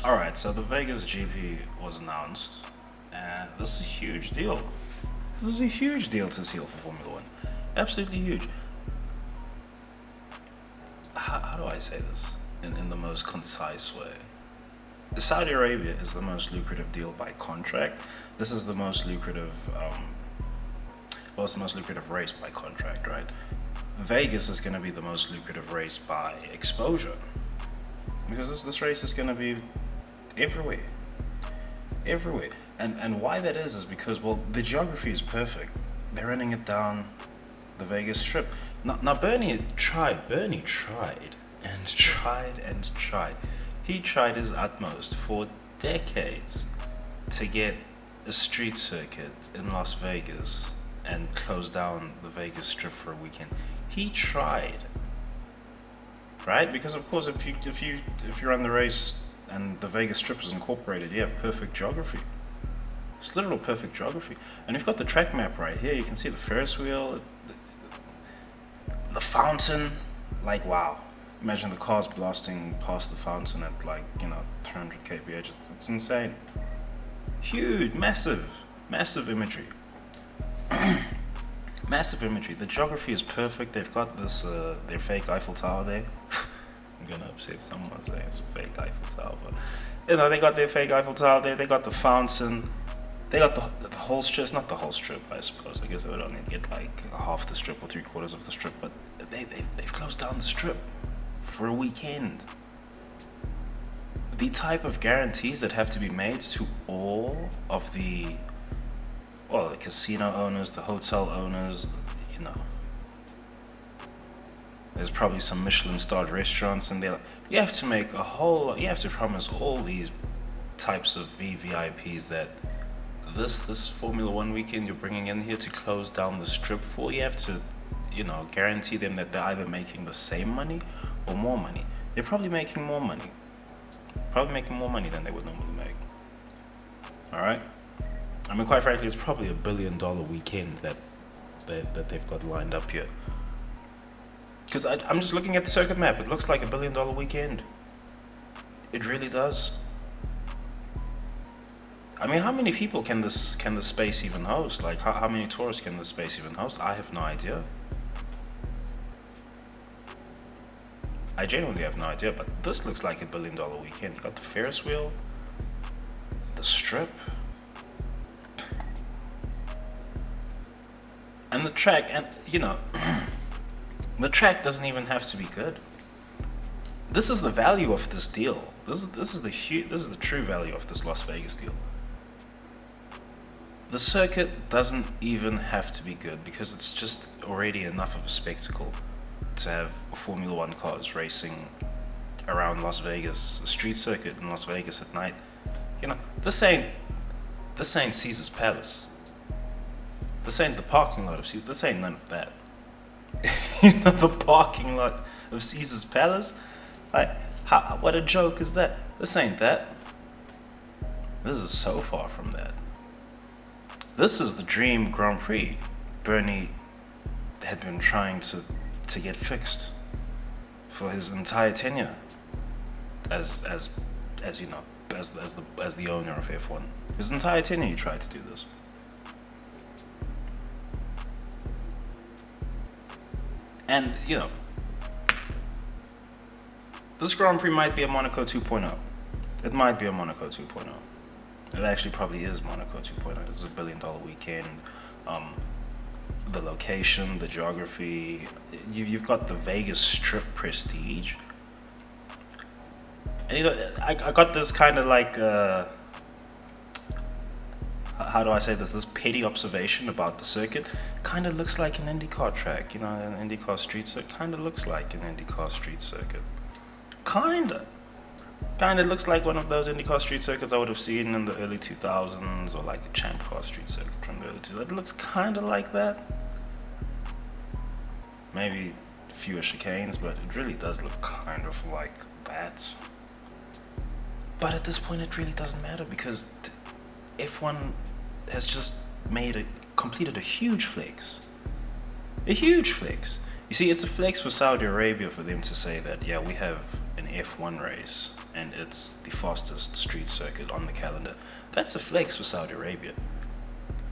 Alright, so the Vegas GP was announced, and this is a huge deal. This is a huge deal to seal for Formula One. Absolutely huge. How do I say this in the most concise way? Saudi Arabia is the most lucrative deal by contract. This is the most lucrative, it's the most lucrative race by contract, right? Vegas is going to be the most lucrative race by exposure. Because this race is going to be everywhere. Everywhere. And why that is because, well, the geography is perfect. They're running it down the Vegas Strip. Now Bernie tried and tried and tried. He tried his utmost for decades to get a street circuit in Las Vegas and close down the Vegas Strip for a weekend. He tried, right? Because of course, if you run the race and the Vegas Strip is incorporated, you have perfect geography. It's literal perfect geography. And you've got the track map right here. You can see the Ferris wheel, the fountain. Like, wow. Imagine the cars blasting past the fountain at 300 kph. It's insane. Huge, massive imagery. Massive imagery. The geography is perfect. They've got this their fake Eiffel Tower there. I'm gonna upset someone saying it's a fake Eiffel Tower, but they got their fake Eiffel Tower there. They got the fountain. They got the whole strip. Not the whole strip, I suppose. I guess they would only get like half the strip or 3/4 of the strip, but they've closed down the strip for a weekend. The type of guarantees that have to be made to all of the casino owners, the hotel owners, there's probably some Michelin-starred restaurants, and you have to make you have to promise all these types of VVIPs that this Formula One weekend you're bringing in here to close down the strip for, you have to, guarantee them that they're either making the same money or more money. They're probably making more money. Probably making more money than they would normally make. Alright? I mean, quite frankly, it's probably $1 billion weekend that they've got lined up here. Because I'm just looking at the circuit map. It looks like $1 billion weekend. It really does. I mean, how many people can the space even host? Like, how many tourists can the space even host? I have no idea. I genuinely have no idea, but this looks like $1 billion weekend. You got the Ferris wheel, the strip, and the track, and the track doesn't even have to be good. This is the value of this deal. This is the true value of this Las Vegas deal. The circuit doesn't even have to be good because it's just already enough of a spectacle to have Formula One cars racing around Las Vegas, a street circuit in Las Vegas at night. This ain't Caesar's Palace. This ain't the parking lot of Caesar. This ain't none of that. The parking lot of Caesar's Palace? Like, what a joke is that? This ain't that. This is so far from that. This is the dream Grand Prix Bernie had been trying to get fixed for his entire tenure as the owner of F1. His entire tenure he tried to do this. And this Grand Prix might be a Monaco 2.0. It might be a Monaco 2.0. It actually probably is Monaco 2.0. This is $1 billion weekend. The location, the geography. You've got the Vegas Strip prestige. And I got this kind of like how do I say this? This petty observation about the circuit. Kind of looks like an IndyCar track. An IndyCar street circuit. Kind of looks like an IndyCar street circuit. Kinda looks like one of those IndyCar street circuits I would have seen in the early 2000s, or like the Champ Car street circuit from the early 2000s. It looks kind of like that. Maybe fewer chicanes, but it really does look kind of like that. But at this point, it really doesn't matter because F1 has just completed a huge flex. A huge flex. You see, it's a flex for Saudi Arabia for them to say that, yeah, we have an F1 race and it's the fastest street circuit on the calendar. That's a flex for Saudi Arabia.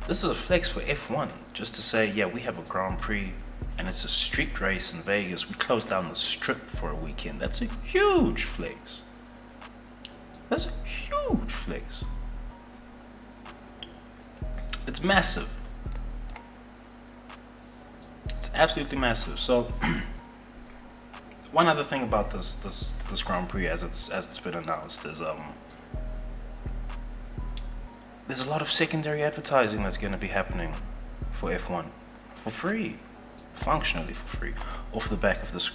This is a flex for F1, just to say, yeah, we have a Grand Prix and it's a street race in Vegas. We closed down the strip for a weekend. That's a huge flex. That's a huge flex. It's massive. It's absolutely massive. So, one other thing about this Grand Prix, as it's been announced, is there's a lot of secondary advertising that's going to be happening for F1 for free, functionally for free, off the back of this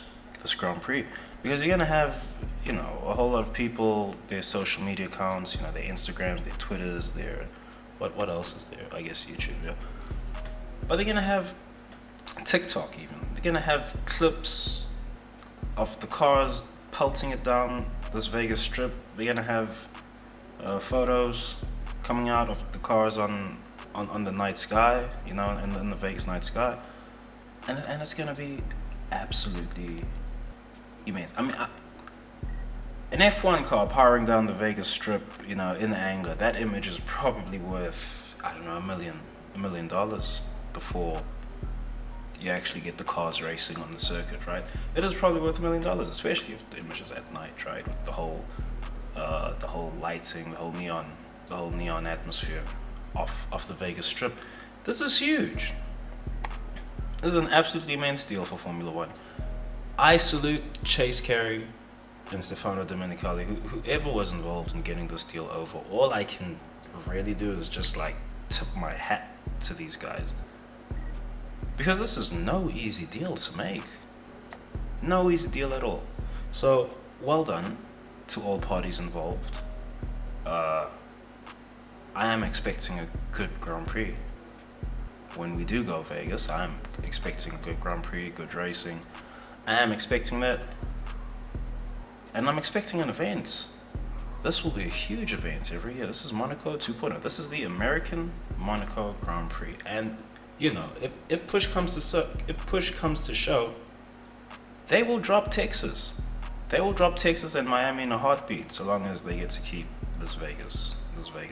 Grand Prix, because you're going to have, you know, a whole lot of people, their social media accounts, you know, their Instagrams, their Twitters, their what else is there? I guess YouTube, yeah. But they're going to have TikTok even. They're going to have clips of the cars pelting it down this Vegas strip. They're going to have photos coming out of the cars on the night sky, you know, in the Vegas night sky. And it's going to be absolutely immense. I mean, an F1 car powering down the Vegas strip, you know, in anger, that image is probably worth, I don't know, $1 million before you actually get the cars racing on the circuit, right? It is probably worth $1 million, especially if the image is at night, right? With the whole lighting, the whole neon atmosphere off the Vegas Strip. This is huge. This is an absolutely immense deal for Formula One. I salute Chase Carey and Stefano Domenicali, whoever was involved in getting this deal over. All I can really do is just like tip my hat to these guys, because this is no easy deal to make. No easy deal at all. So well done to all parties involved. I am expecting a good Grand Prix. When we do go Vegas, I'm expecting a good Grand Prix, good racing. I am expecting that. And I'm expecting an event. This will be a huge event every year. This is Monaco 2.0. This is the American Monaco Grand Prix. And, you know, if push comes to shove, they will drop Texas. They will drop Texas and Miami in a heartbeat, so long as they get to keep this Vegas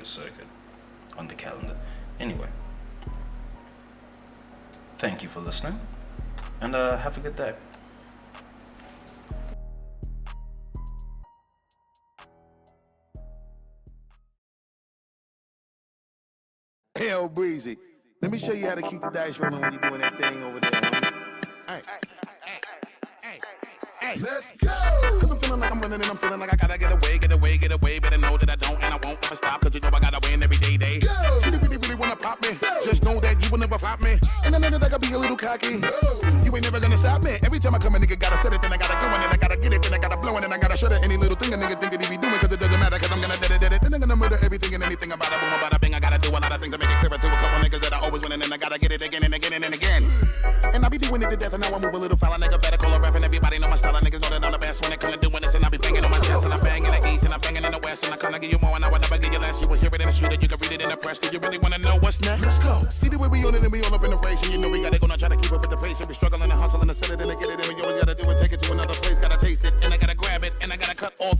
circuit on the calendar. Anyway, thank you for listening, and have a good day. Hell breezy. Let me show you how to keep the dice rolling when you're doing that thing over there, homie. Hey, let's go! Cause I'm feeling like I'm running and I'm feeling like I gotta get away. Better know that I don't and I won't ever stop, cause you know I gotta win every day. Go! She really wanna pop me. Go! Just know that you will never flop me. And I know that I gotta be a little cocky. Go! You ain't never gonna stop me. Every time I come a nigga gotta set it, then I gotta go and then I gotta get it, then I gotta blow it, and I gotta shut it. Any little thing a nigga think that he be doing, cause it doesn't matter, cause I'm gonna dead it. Then I'm gonna murder everything and anything about it. Boom, about a bing. I gotta do a lot of things to make it clearer to a couple niggas that I always win, and then I gotta get it again and again and again. And I be doing it to death, and now I move a little foul. Nigga better call a rap, and everybody know my style. Niggas know that I'm the best when it comes to doing this, and I be banging on my chest, and I bang in the east, and I banging in the west, and I kinda give you more, and I will never give you less. You will hear it in the street, and you can read it in the press. Do you really wanna know what's next? Let's go. See the way we on it, and we all up in the race, and you know we gotta go now, try to keep up with the pace, and we struggling and hustle and sell it, and I get it, and we always gotta do it, take it to another place, gotta taste it, and I gotta grab it, and I gotta cut all